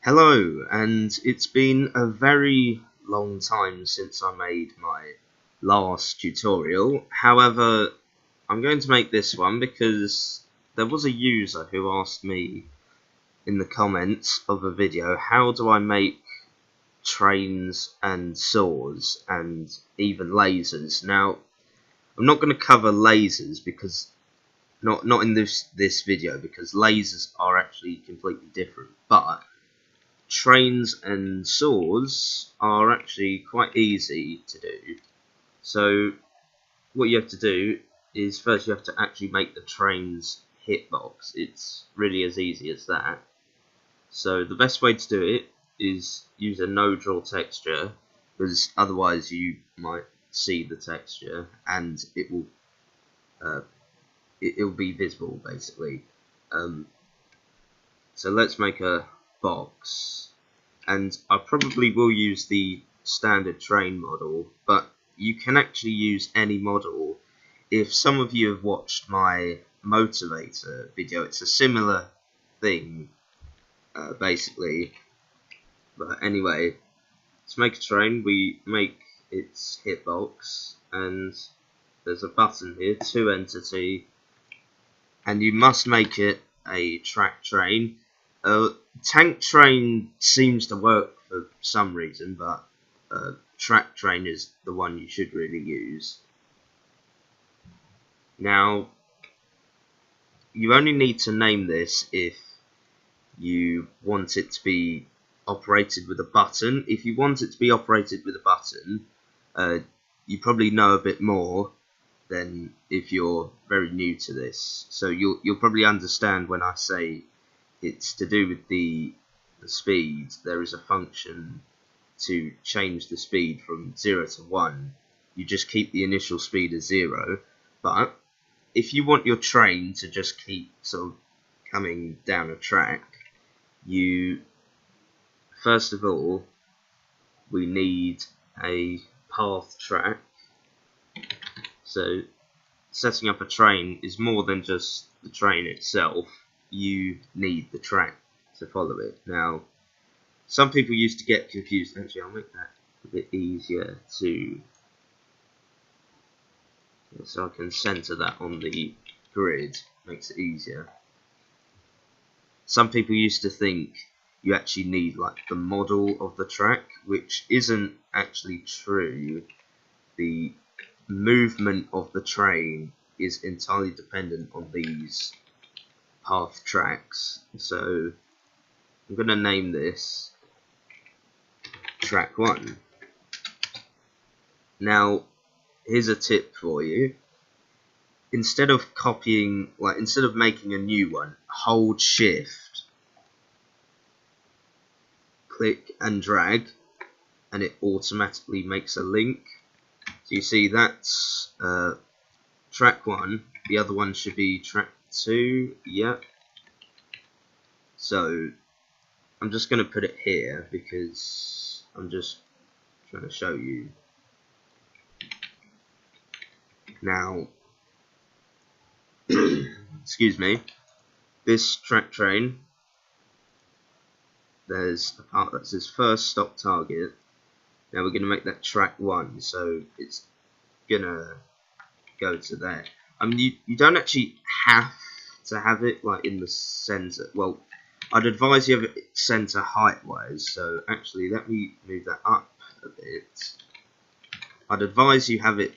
Hello, and it's been a very long time since I made my last tutorial. However, I'm going to make this one because there was a user who asked me in the comments of a video, how do I make trains and saws and even lasers? Now, I'm not going to cover lasers because not in this video, because lasers are actually completely different, but trains and saws are actually quite easy to do. So what you have to do is first you have to actually make the train's hitbox. It's really as easy as that. So the best way to do it is use a no draw texture, because otherwise you might see the texture and it will be visible basically. So let's make a box, and I probably will use the standard train model, but you can actually use any model. If some of you have watched my motivator video, it's a similar thing basically. But anyway, to make a train, we make its hitbox, and there's a button here, to entity, and you must make it a track train. Tank train seems to work for some reason, but track train is the one you should really use. Now, you only need to name this if you want it to be operated with a button. If you want it to be operated with a button, you probably know a bit more than if you're very new to this. So you'll probably understand when I say it's to do with the speed. There is a function to change the speed from 0 to 1. You just keep the initial speed as 0, but if you want your train to just keep sort of coming down a track, you first of all, we need a path track. So setting up a train is more than just the train itself. You need the track to follow it. Now, some people used to get confused. Actually, I'll make that a bit easier so I can center that on the grid. Makes it easier. Some people used to think you actually need like the model of the track, which isn't actually true. The movement of the train is entirely dependent on these path tracks. So I'm going to name this track 1. Now, here's a tip for you. Instead of making a new one, hold shift, click and drag, and it automatically makes a link. So you see that's track 1, the other one should be track 2, yeah. So I'm just going to put it here because I'm just trying to show you. Now, excuse me, this track train, there's a part that says first stop target. Now we're going to make that track 1, so it's gonna go to there. I mean, you don't actually have to have it like in the center. Well, I'd advise you have it center height wise. So actually, let me move that up a bit. I'd advise you have it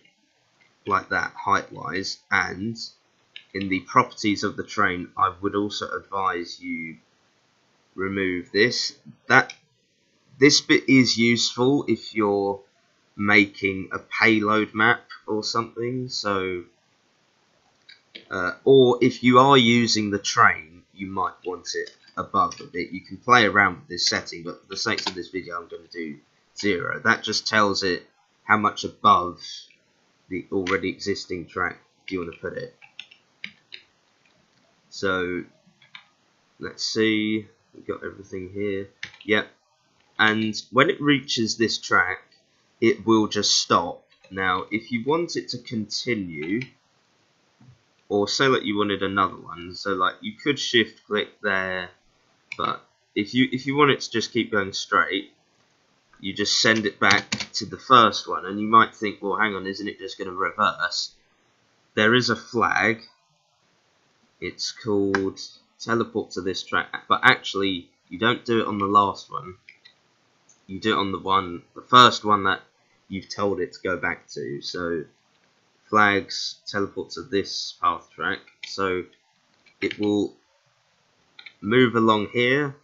like that height wise, and in the properties of the train, I would also advise you remove this. This bit is useful if you're making a payload map or something. So, or if you are using the train, you might want it above a bit. You can play around with this setting, but for the sake of this video, I'm going to do 0. That just tells it how much above the already existing track you want to put it. So, let's see. We've got everything here. Yep. And when it reaches this track, it will just stop. Now, if you want it to continue, or say like you wanted another one, so like you could shift click there, but if you want it to just keep going straight, you just send it back to the first one, and you might think, well, hang on, isn't it just going to reverse? There is a flag. It's called teleport to this track, but actually you don't do it on the last one. You do it on the first one that you've told it to go back to. So flags teleport to this path track, so it will move along here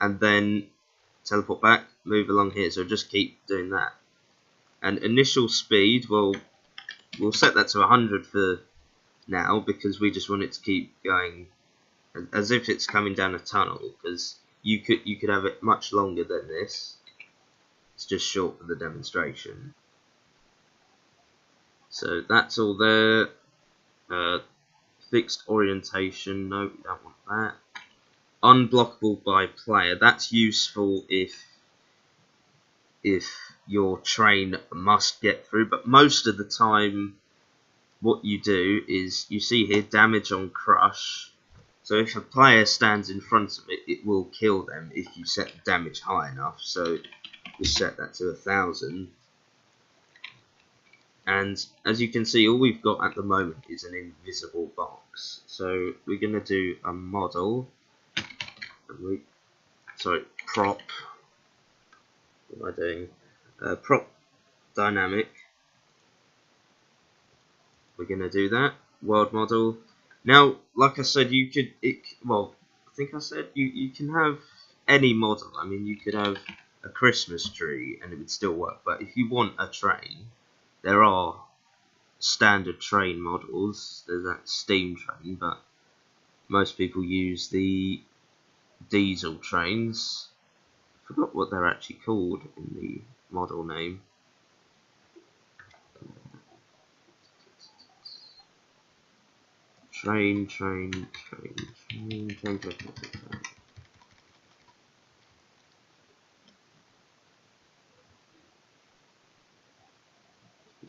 and then teleport back, move along here, so just keep doing that. And initial speed, well, we'll set that to 100 for now, because we just want it to keep going as if it's coming down a tunnel, because you could have it much longer than this. It's just short for the demonstration. So that's all there. Fixed orientation, no, we don't want that. Unblockable by player, that's useful if your train must get through, but most of the time what you do is, you see here, damage on crush. So if a player stands in front of it, it will kill them if you set the damage high enough. So we set that to 1000. And as you can see, all we've got at the moment is an invisible box. So we're going to do a model. Prop. What am I doing? Prop dynamic. We're going to do that. World model. Now, like I said, you could, well, I think I said you can have any model. I mean, you could have a Christmas tree and it would still work. But if you want a train, there are standard train models. There's that steam train, but most people use the diesel trains. I forgot what they're actually called in the model name. Train.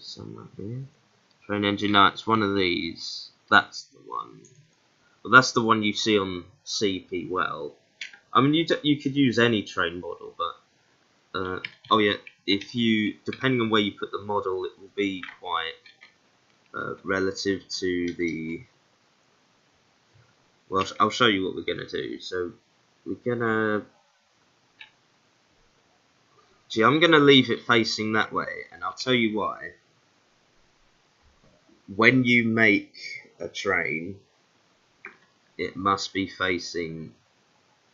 Somewhere here. Train engine. No, it's one of these. That's the one. Well, that's the one you see on CP well. I mean, you could use any train model, but oh yeah, if you, depending on where you put the model, it will be quite relative to the. Well, I'll show you what we're gonna do. So we're gonna. Gee, I'm gonna leave it facing that way, and I'll tell you why. When you make a train, it must be facing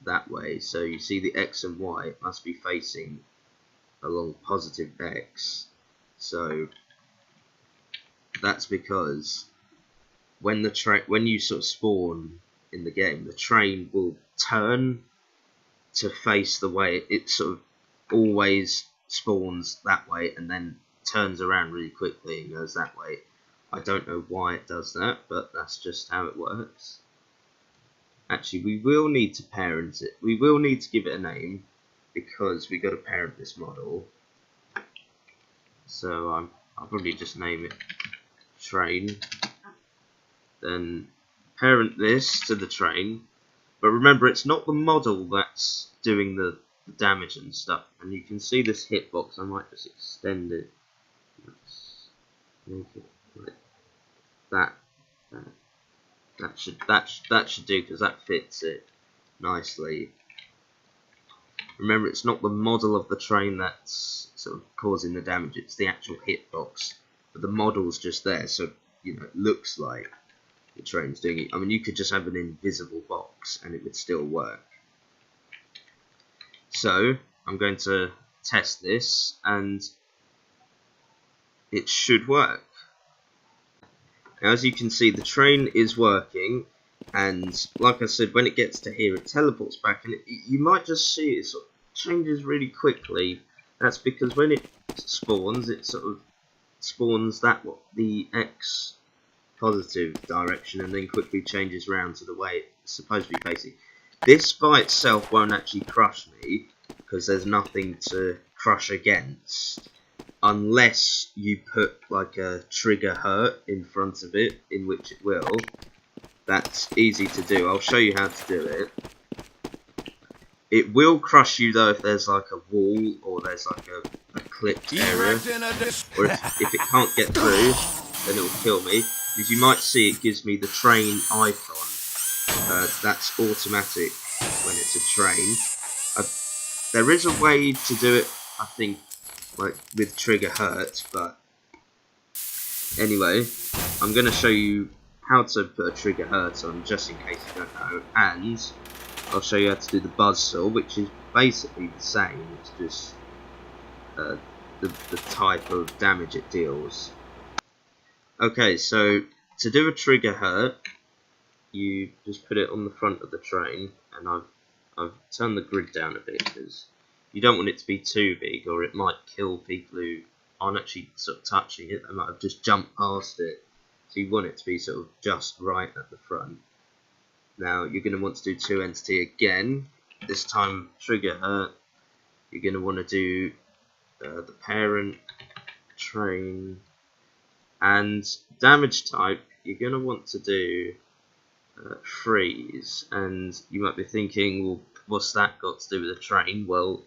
that way. So you see the X and Y, it must be facing along positive X. So that's because when you sort of spawn in the game, the train will turn to face the way it sort of always spawns that way, and then turns around really quickly and goes that way. I don't know why it does that, but that's just how it works. Actually, we will need to parent it. We will need to give it a name, because we got to parent this model. So I'll probably just name it train. Then parent this to the train. But remember, it's not the model that's doing the damage and stuff. And you can see this hitbox. I might just extend it. Let's make it like that. That should do, because that fits it nicely. Remember, it's not the model of the train that's sort of causing the damage, it's the actual hitbox. But the model's just there, so you know, it looks like the train's doing it. I mean, you could just have an invisible box and it would still work. So I'm going to test this, and it should work. Now, as you can see, the train is working, and like I said, when it gets to here, it teleports back, and you might just see it sort of changes really quickly. That's because when it spawns, it sort of spawns the X positive direction, and then quickly changes around to the way it's supposed to be facing. This by itself won't actually crush me, because there's nothing to crush against. Unless you put like a trigger hurt in front of it, in which it will. That's easy to do. I'll show you how to do it. It will crush you though if there's like a wall or there's like a clipped area, or if it can't get through, then it will kill me. As you might see, it gives me the train icon. That's automatic when it's a train. There is a way to do it, I think, like with trigger hurt, but anyway, I'm going to show you how to put a trigger hurt on, just in case you don't know, and I'll show you how to do the buzzsaw, which is basically the same. It's just the type of damage it deals. Okay, so to do a trigger hurt, you just put it on the front of the train, and I've turned the grid down a bit because you don't want it to be too big, or it might kill people who aren't actually sort of touching it. They might have just jumped past it. So you want it to be sort of just right at the front. Now you're going to want to do 2 entity again. This time trigger hurt. You're going to want to do the parent, train, and damage type. You're going to want to do freeze. And you might be thinking, well, what's that got to do with a train? Well,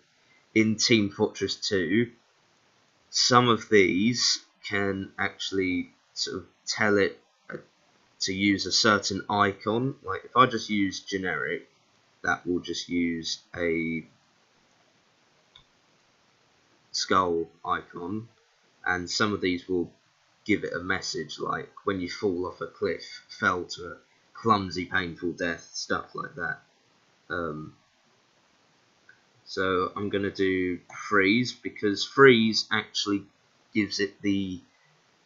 in Team Fortress 2, some of these can actually sort of tell it to use a certain icon. Like if I just use generic, that will just use a skull icon, and some of these will give it a message like when you fall off a cliff, fell to a clumsy painful death, stuff like that. So I'm going to do freeze, because freeze actually gives it the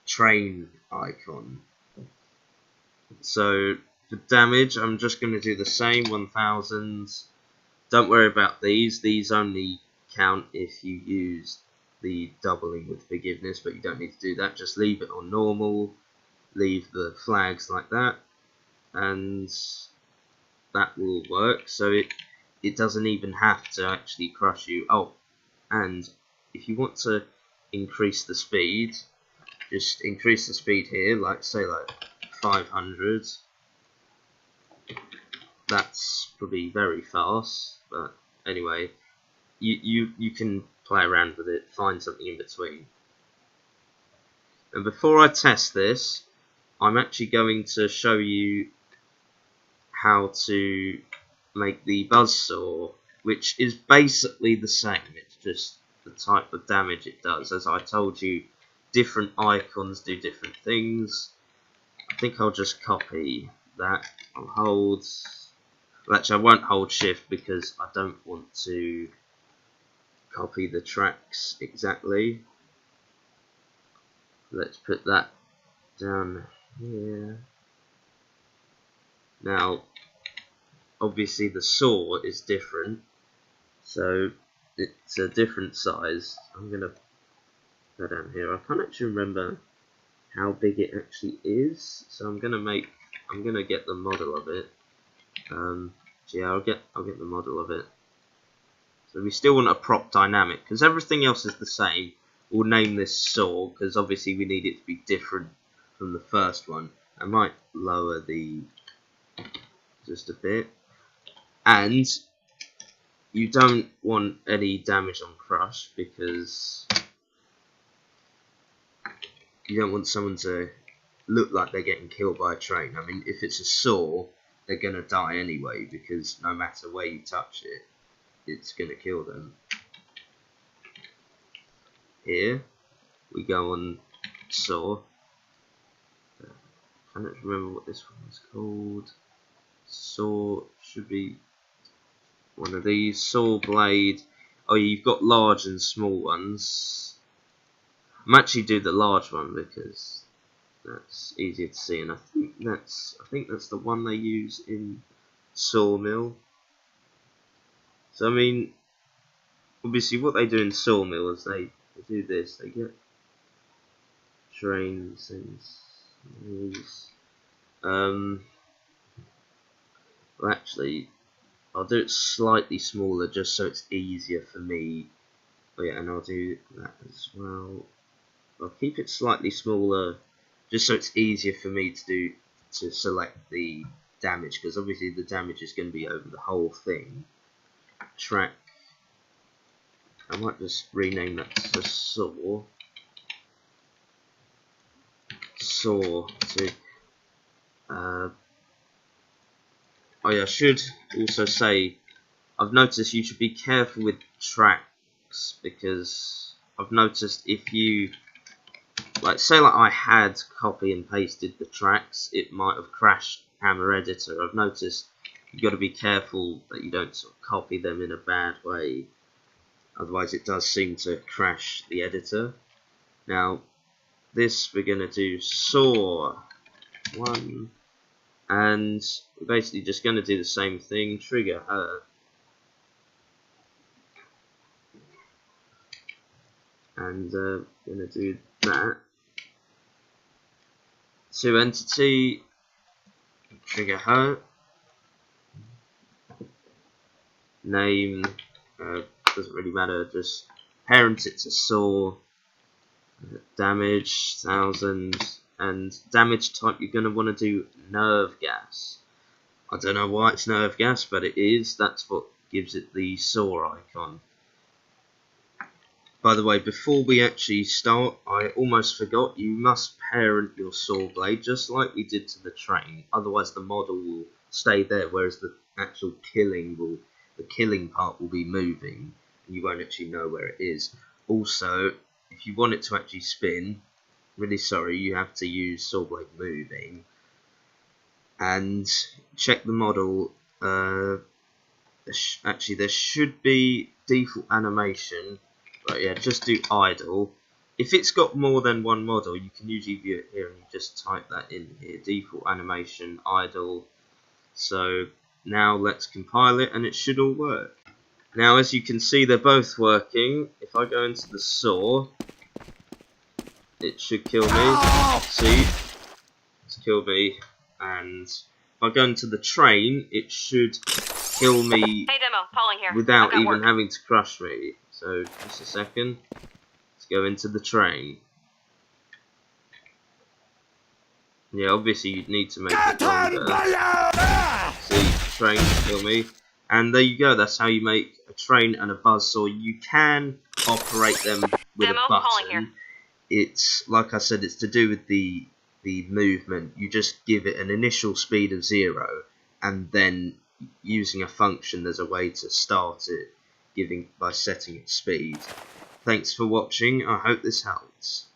train icon. So for damage, I'm just going to do the same 1000. Don't worry about these. These only count if you use the doubling with forgiveness, but you don't need to do that. Just leave it on normal, leave the flags like that, and that will work. So it doesn't even have to actually crush you. Oh, and if you want to increase the speed, just increase the speed here, like say like 500. That's probably very fast, but anyway, you can play around with it, find something in between. And before I test this, I'm actually going to show you how to make the buzzsaw, which is basically the same. It's just the type of damage it does. As I told you, different icons do different things. I think I'll just copy that. I'll hold. Well, actually, I won't hold shift because I don't want to copy the tracks exactly. Let's put that down here. Now, obviously the saw is different, so it's a different size. I'm gonna put that down here. I can't actually remember how big it actually is, so I'm gonna get the model of it. Yeah, I'll get the model of it. So we still want a prop dynamic, because everything else is the same. We'll name this saw, because obviously we need it to be different from the first one. I might lower the just a bit. And you don't want any damage on crush, because you don't want someone to look like they're getting killed by a train. I mean, if it's a saw, they're going to die anyway, because no matter where you touch it, it's going to kill them. Here, we go on saw. I don't remember what this one is called. Saw should be one of these. Saw blade. Oh, you've got large and small ones. I'm actually do the large one because that's easier to see, and I think that's the one they use in sawmill. So I mean, obviously what they do in sawmill is they do this. They get trains and these. Well, actually, I'll do it slightly smaller just so it's easier for me. Oh yeah, and I'll do that as well. I'll keep it slightly smaller just so it's easier for me to select the damage, because obviously the damage is going to be over the whole thing. track. I might just rename that to saw. Saw to. Oh yeah, I should also say, I've noticed you should be careful with tracks, because I've noticed if you, like, say like I had copy and pasted the tracks, it might have crashed Hammer Editor. I've noticed you've got to be careful that you don't sort of copy them in a bad way, otherwise it does seem to crash the editor. Now this we're going to do saw 1, and we're basically just going to do the same thing, trigger her, and we're going to do that. To entity, trigger her, name, doesn't really matter, just parent it to saw, damage 1000, and damage type you're going to want to do nerve gas. I don't know why it's nerve gas, but it is. That's what gives it the saw icon. By the way, before we actually start, I almost forgot, you must parent your saw blade just like we did to the train, otherwise the model will stay there, whereas the actual killing part will be moving and you won't actually know where it is. Also, if you want it to actually spin, really sorry, you have to use saw blade moving, and check the model. Actually there should be default animation, but yeah, just do idle. If it's got more than one model, you can usually view it here and you just type that in here, default animation idle. So now let's compile it and it should all work. Now as you can see, they're both working. If I go into the saw, it should kill me. See, it's killed me. And if I go into the train, it should kill me without even having to crush me. So just a second, let's go into the train. Yeah, obviously you'd need to make it longer. See, train kill me. And there you go, that's how you make a train and a buzzsaw. You can operate them with a button. It's, like I said, it's to do with the movement. You just give it an initial speed of 0, and then using a function there's a way to start it by setting its speed. Thanks for watching, I hope this helps.